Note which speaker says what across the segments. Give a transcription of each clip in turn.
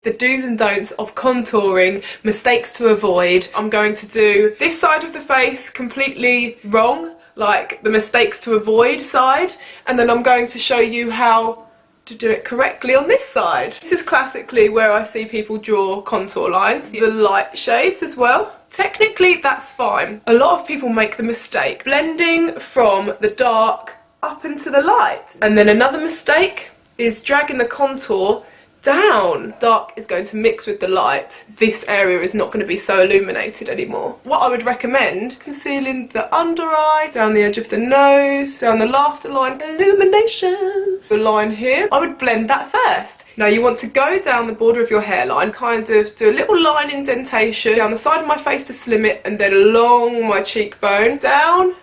Speaker 1: the do's and don'ts of contouring, mistakes to avoid. I'm going to do this side of the face completely wrong, like the mistakes to avoid side, and then I'm going to show you how to do it correctly on this side. This is classically where I see people draw contour lines, the light shades as well. Technically that's fine. A lot of people make the mistake blending from the dark up into the light, and then another mistake is dragging the contour down. Dark is going to mix with the light. This area is not going to be so illuminated anymore. What I would recommend, concealing the under eye, down the edge of the nose, down the laughter line, illuminations. The line here, I would blend that first. Now you want to go down the border of your hairline, kind of do a little line indentation down the side of my face to slim it, and then along my cheekbone, down,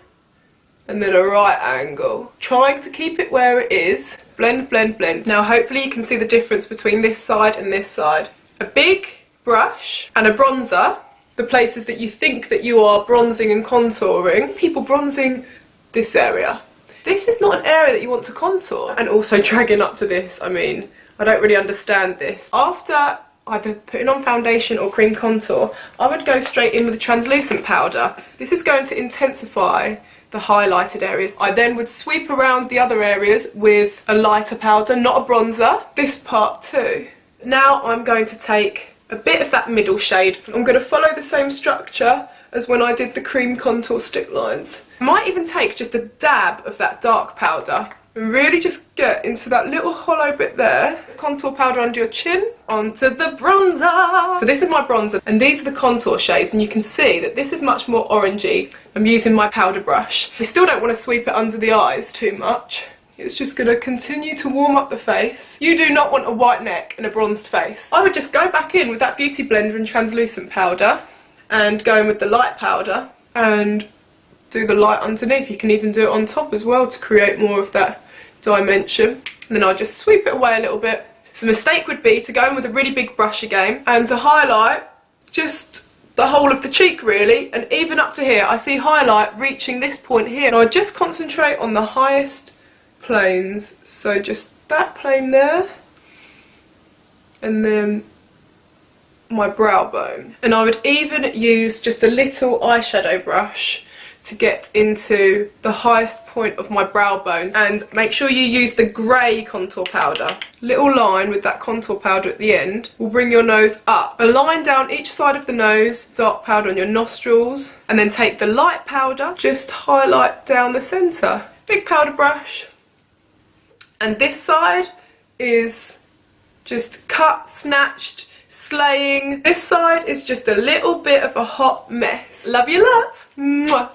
Speaker 1: and then a right angle. Trying to keep it where it is. Blend, blend, blend. Now hopefully you can see the difference between this side and this side. A big brush and a bronzer, the places that you think that you are bronzing and contouring. People bronzing this area. This is not an area that you want to contour. And also dragging up to this, I mean, I don't really understand this. After either putting on foundation or cream contour, I would go straight in with a translucent powder. This is going to intensify the highlighted areas. I then would sweep around the other areas with a lighter powder, not a bronzer. This part too. Now I'm going to take a bit of that middle shade. I'm going to follow the same structure as when I did the cream contour stick lines. I might even take just a dab of that dark powder and really just get into that little hollow bit there. Contour powder under your chin, onto the bronzer. So this is my bronzer, and these are the contour shades, and you can see that this is much more orangey. I'm using my powder brush. We still don't want to sweep it under the eyes too much. It's just going to continue to warm up the face. You do not want a white neck and a bronzed face. I would just go back in with that beauty blender and translucent powder, and go in with the light powder, and do the light underneath. You can even do it on top as well to create more of that dimension. And then I'll just sweep it away a little bit. So the mistake would be to go in with a really big brush again and to highlight just the whole of the cheek really, and even up to here. I see highlight reaching this point here, and I just concentrate on the highest planes, so just that plane there, and then my brow bone. And I would even use just a little eyeshadow brush to get into the highest point of my brow bone, and make sure you use the grey contour powder. Little line with that contour powder at the end will bring your nose up. A line down each side of the nose, dark powder on your nostrils, and then take the light powder, just highlight down the centre. Big powder brush. And this side is just cut, snatched, slaying. This side is just a little bit of a hot mess. Love you lots. Mwah.